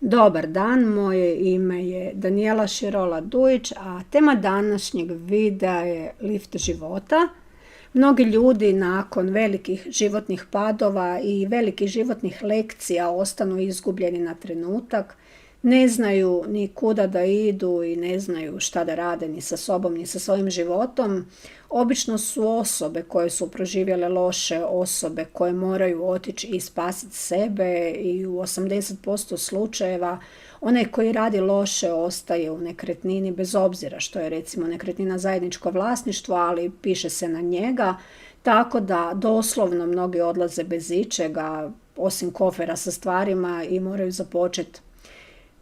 Dobar dan, moje ime je Danijela Širola Dujić, a tema današnjeg videa je lift života. Mnogi ljudi nakon velikih životnih padova i velikih životnih lekcija ostanu izgubljeni na trenutak, ne znaju ni kuda da idu i ne znaju šta da rade ni sa sobom ni sa svojim životom. Obično su osobe koje su proživjele loše, osobe koje moraju otići i spasiti sebe i u 80% slučajeva onaj koji radi loše ostaje u nekretnini bez obzira što je recimo nekretnina zajedničko vlasništvo, ali piše se na njega, tako da doslovno mnogi odlaze bez ičega osim kofera sa stvarima i moraju započeti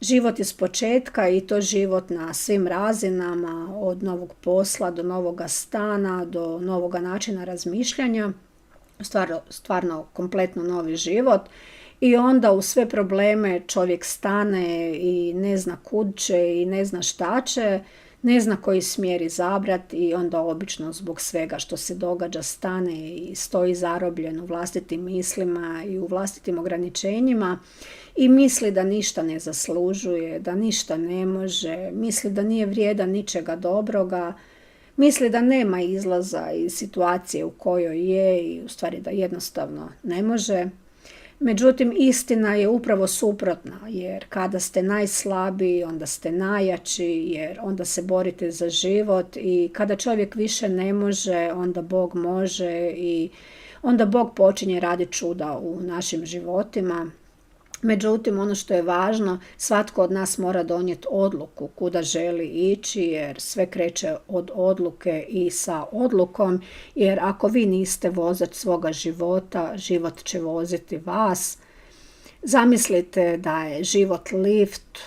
život iz početka i to život na svim razinama, od novog posla do novoga stana, do novoga načina razmišljanja, stvarno kompletno novi život. I onda u sve probleme čovjek stane i ne zna kud će i ne zna šta će, ne zna koji smjer izabrati i onda obično zbog svega što se događa stane i stoji zarobljen u vlastitim mislima i u vlastitim ograničenjima i misli da ništa ne zaslužuje, da ništa ne može, misli da nije vrijedan ničega dobroga, misli da nema izlaza iz situacije u kojoj je i u stvari da jednostavno ne može. Međutim, istina je upravo suprotna, jer kada ste najslabiji, onda ste najjači, jer onda se borite za život i kada čovjek više ne može, onda Bog može i onda Bog počinje raditi čuda u našim životima. Međutim, ono što je važno, svatko od nas mora donijeti odluku kuda želi ići, jer sve kreće od odluke i sa odlukom, jer ako vi niste vozač svoga života, život će voziti vas. Zamislite da je život lift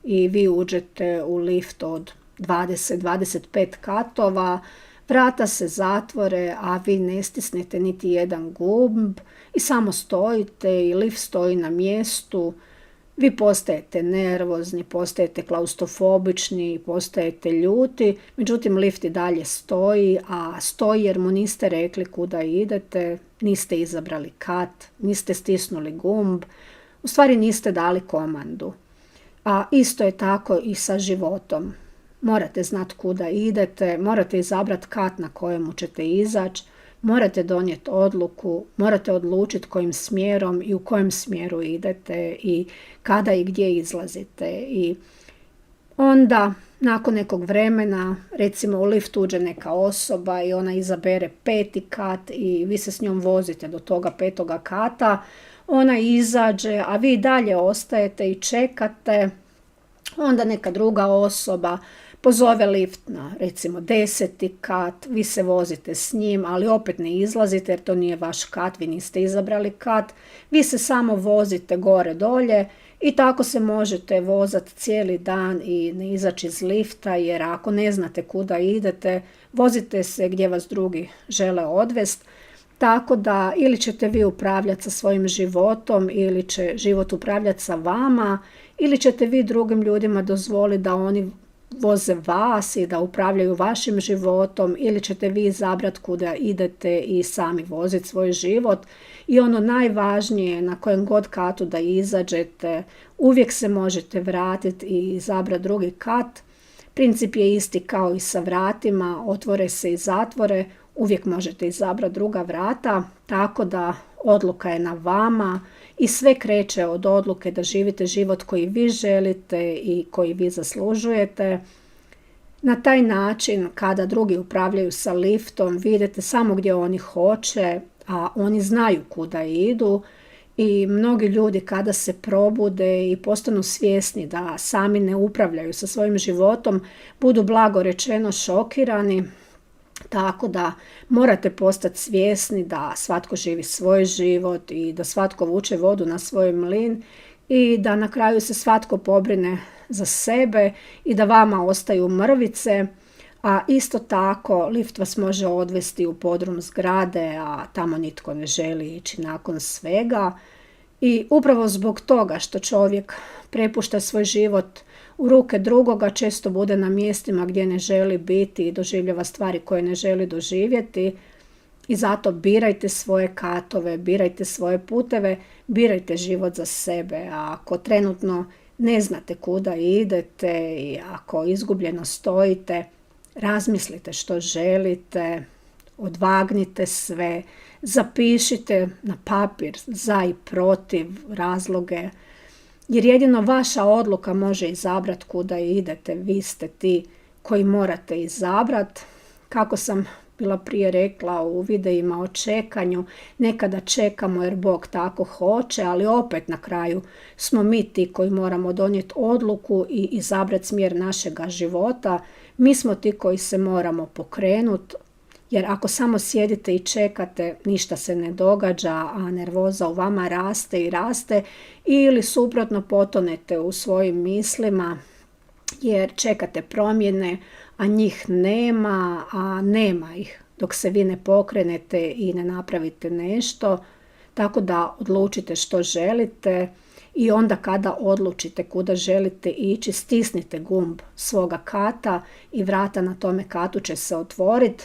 i vi uđete u lift od 20-25 katova, vrata se zatvore, a vi ne stisnete niti jedan gumb i samo stojite i lift stoji na mjestu. Vi postajete nervozni, postajete klaustrofobični, postajete ljuti, međutim lift i dalje stoji, a stoji jer mu niste rekli kuda idete, niste izabrali kat, niste stisnuli gumb, u stvari niste dali komandu. A isto je tako i sa životom. Morate znati kuda idete, morate izabrati kat na kojemu ćete izaći, morate donijeti odluku, morate odlučiti kojim smjerom i u kojem smjeru idete i kada i gdje izlazite. I onda, nakon nekog vremena, recimo u lift uđe neka osoba i ona izabere 5. kat i vi se s njom vozite do toga 5. kata, ona izađe, a vi dalje ostajete i čekate. Onda neka druga osoba pozove lift na recimo 10. kat, vi se vozite s njim, ali opet ne izlazite jer to nije vaš kat, vi niste izabrali kat, vi se samo vozite gore dolje i tako se možete vozati cijeli dan i ne izaći iz lifta, jer ako ne znate kuda idete, vozite se gdje vas drugi žele odvesti. Tako da ili ćete vi upravljati sa svojim životom ili će život upravljati sa vama ili ćete vi drugim ljudima dozvoliti da oni voze vas i da upravljaju vašim životom ili ćete vi izabrati kuda idete i sami voziti svoj život. I ono najvažnije, na kojem god katu da izađete, uvijek se možete vratiti i izabrati drugi kat. Princip je isti kao i sa vratima, otvore se i zatvore, uvijek možete izabrati druga vrata, tako da odluka je na vama i sve kreće od odluke da živite život koji vi želite i koji vi zaslužujete. Na taj način, kada drugi upravljaju sa liftom, vi idete samo gdje oni hoće, a oni znaju kuda idu. I mnogi ljudi kada se probude i postanu svjesni da sami ne upravljaju sa svojim životom, budu blago rečeno šokirani. Tako da morate postati svjesni da svatko živi svoj život i da svatko vuče vodu na svoj mlin i da na kraju se svatko pobrine za sebe i da vama ostaju mrvice, a isto tako lift vas može odvesti u podrum zgrade, a tamo nitko ne želi ići nakon svega. I upravo zbog toga što čovjek prepušta svoj život u ruke drugoga, često bude na mjestima gdje ne želi biti i doživljava stvari koje ne želi doživjeti. I zato birajte svoje katove, birajte svoje puteve, birajte život za sebe. A ako trenutno ne znate kuda idete i ako izgubljeno stojite, razmislite što želite, odvagnite sve, zapišite na papir za i protiv razloge, jer jedino vaša odluka može izabrati kuda idete. Vi ste ti koji morate izabrati. Kako sam bila prije rekla u videima o čekanju, nekada čekamo jer Bog tako hoće, ali opet na kraju smo mi ti koji moramo donijeti odluku i izabrati smjer našega života. Mi smo ti koji se moramo pokrenuti, jer ako samo sjedite i čekate, ništa se ne događa, a nervoza u vama raste i raste, ili suprotno potonete u svojim mislima, jer čekate promjene, a njih nema, a nema ih dok se vi ne pokrenete i ne napravite nešto. Tako da odlučite što želite i onda kada odlučite kuda želite ići, stisnite gumb svoga kata i vrata na tome katu će se otvoriti.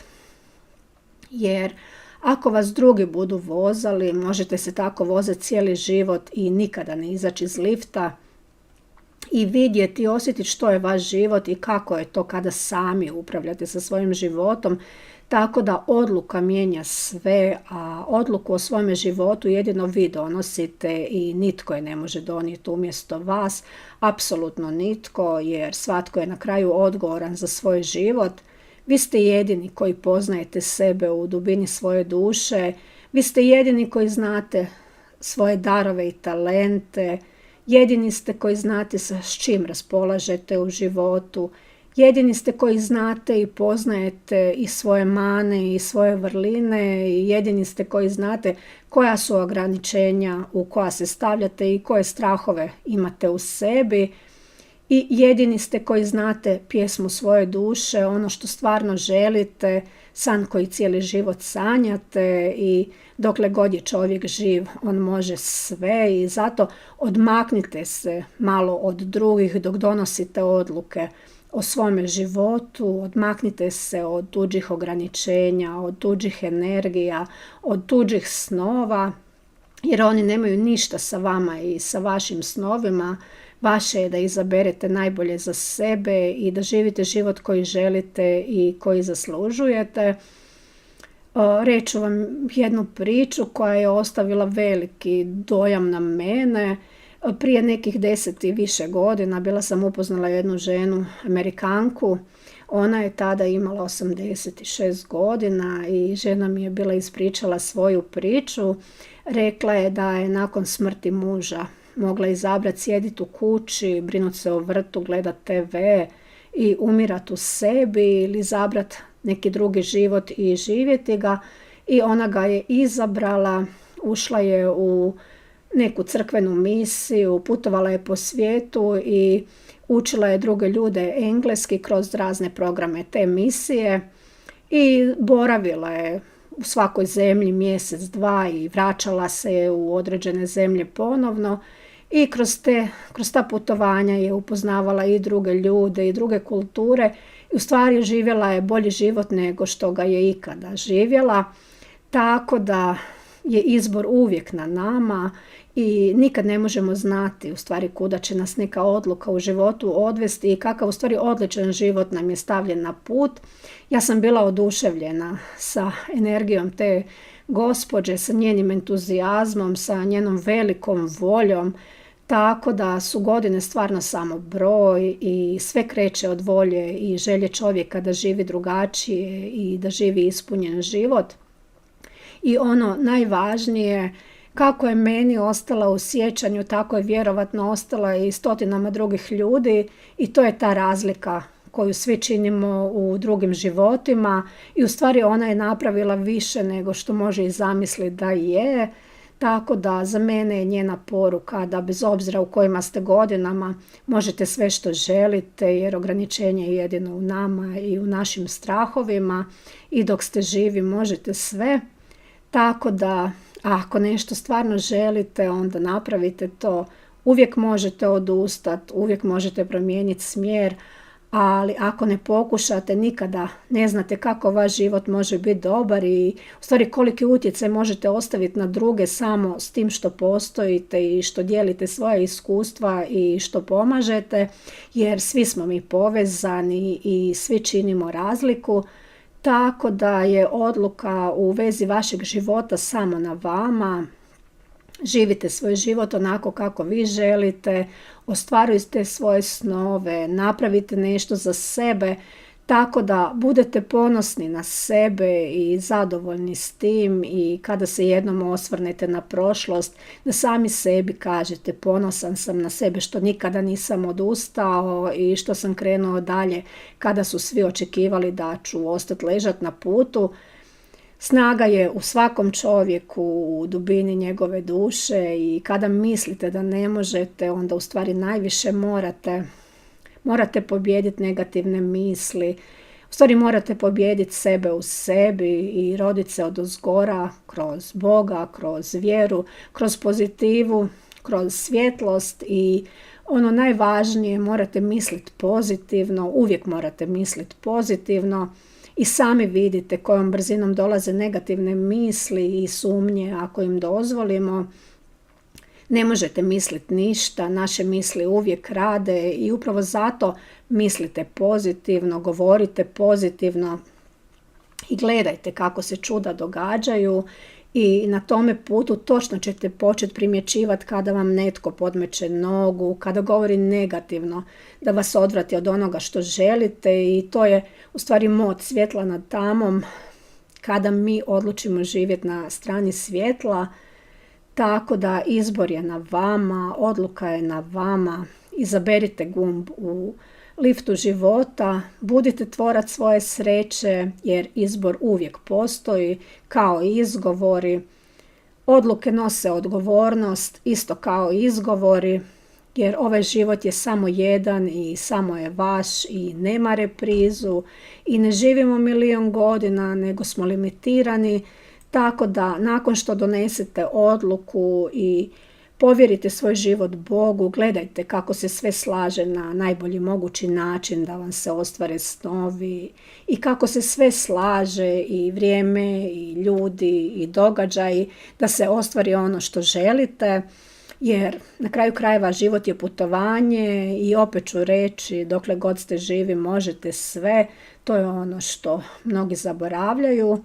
Jer ako vas drugi budu vozali, možete se tako vozati cijeli život i nikada ne izaći iz lifta i vidjeti i osjetiti što je vaš život i kako je to kada sami upravljate sa svojim životom. Tako da odluka mijenja sve, a odluku o svome životu jedino vi donosite i nitko je ne može donijeti umjesto vas. Apsolutno nitko, jer svatko je na kraju odgovoran za svoj život. Vi ste jedini koji poznajete sebe u dubini svoje duše. Vi ste jedini koji znate svoje darove i talente. Jedini ste koji znate s čim raspolažete u životu. Jedini ste koji znate i poznajete i svoje mane i svoje vrline. I jedini ste koji znate koja su ograničenja u koja se stavljate i koje strahove imate u sebi. I jedini ste koji znate pjesmu svoje duše, ono što stvarno želite, san koji cijeli život sanjate i dokle god je čovjek živ, on može sve i zato odmaknite se malo od drugih dok donosite odluke o svome životu, odmaknite se od tuđih ograničenja, od tuđih energija, od tuđih snova, jer oni nemaju ništa sa vama i sa vašim snovima. Vaše je da izaberete najbolje za sebe i da živite život koji želite i koji zaslužujete. Reću vam jednu priču koja je ostavila veliki dojam na mene. Prije nekih 10 i više godina bila sam upoznala jednu ženu, Amerikanku. Ona je tada imala 86 godina i žena mi je bila ispričala svoju priču. Rekla je da je nakon smrti muža mogla izabrati sjediti u kući, brinuti se o vrtu, gledati TV i umirati u sebi ili izabrati neki drugi život i živjeti ga. I ona ga je izabrala, ušla je u neku crkvenu misiju, putovala je po svijetu i učila je druge ljude engleski kroz razne programe te misije i boravila je u svakoj zemlji mjesec, dva i vraćala se u određene zemlje ponovno i kroz ta putovanja je upoznavala i druge ljude i druge kulture i u stvari živjela je bolji život nego što ga je ikada živjela. Tako da je izbor uvijek na nama i nikad ne možemo znati u stvari kuda će nas neka odluka u životu odvesti i kakav u stvari odličan život nam je stavljen na put. Ja sam bila oduševljena sa energijom te gospođe, sa njenim entuzijazmom, sa njenom velikom voljom, tako da su godine stvarno samo broj i sve kreće od volje i želje čovjeka da živi drugačije i da živi ispunjen život. I ono najvažnije, kako je meni ostala u sjećanju, tako je vjerovatno ostala i stotinama drugih ljudi i to je ta razlika koju svi činimo u drugim životima i u stvari ona je napravila više nego što može i zamisliti da je. Tako da za mene je njena poruka da bez obzira u kojima ste godinama možete sve što želite jer ograničenje je jedino u nama i u našim strahovima i dok ste živi možete sve. Tako da ako nešto stvarno želite onda napravite to. Uvijek možete odustati, uvijek možete promijeniti smjer, ali ako ne pokušate nikada ne znate kako vaš život može biti dobar i u stvari koliki utjecaj možete ostaviti na druge samo s tim što postojite i što dijelite svoje iskustva i što pomažete, jer svi smo mi povezani i svi činimo razliku. Tako da je odluka u vezi vašeg života samo na vama. Živite svoj život onako kako vi želite, ostvarujte svoje snove, napravite nešto za sebe, tako da budete ponosni na sebe i zadovoljni s tim i kada se jednom osvrnete na prošlost, da sami sebi kažete ponosan sam na sebe što nikada nisam odustao i što sam krenuo dalje kada su svi očekivali da ću ostati ležati na putu. Snaga je u svakom čovjeku, u dubini njegove duše i kada mislite da ne možete, onda u stvari najviše morate pobijediti negativne misli. U stvari morate pobijediti sebe u sebi i roditi se odozgora kroz Boga, kroz vjeru, kroz pozitivu, kroz svjetlost i ono najvažnije, morate misliti pozitivno, uvijek morate misliti pozitivno. I sami vidite kojom brzinom dolaze negativne misli i sumnje ako im dozvolimo. Ne možete misliti ništa, naše misli uvijek rade i upravo zato mislite pozitivno, govorite pozitivno i gledajte kako se čuda događaju i na tome putu točno ćete početi primjećivati kada vam netko podmeće nogu, kada govori negativno, da vas odvrati od onoga što želite i to je u stvari moć svjetla nad tamom kada mi odlučimo živjeti na strani svjetla, tako da izbor je na vama, odluka je na vama, izaberite gumb u liftu života, budite tvorac svoje sreće jer izbor uvijek postoji kao i izgovori. Odluke nose odgovornost isto kao i izgovori jer ovaj život je samo jedan i samo je vaš i nema reprizu i ne živimo 1.000.000 godina nego smo limitirani, tako da nakon što donesete odluku i povjerite svoj život Bogu, gledajte kako se sve slaže na najbolji mogući način da vam se ostvare snovi i kako se sve slaže i vrijeme i ljudi i događaji da se ostvari ono što želite, jer na kraju krajeva život je putovanje i opet ću reći dokle god ste živi možete sve, to je ono što mnogi zaboravljaju.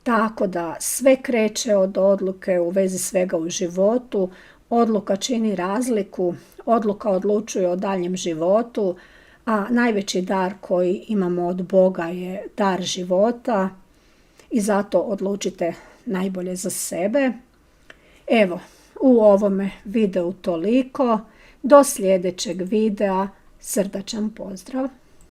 Tako da sve kreće od odluke u vezi svega u životu. Odluka čini razliku, odluka odlučuje o daljem životu, a najveći dar koji imamo od Boga je dar života i zato odlučite najbolje za sebe. Evo, u ovome videu toliko. Do sljedećeg videa srdačan pozdrav!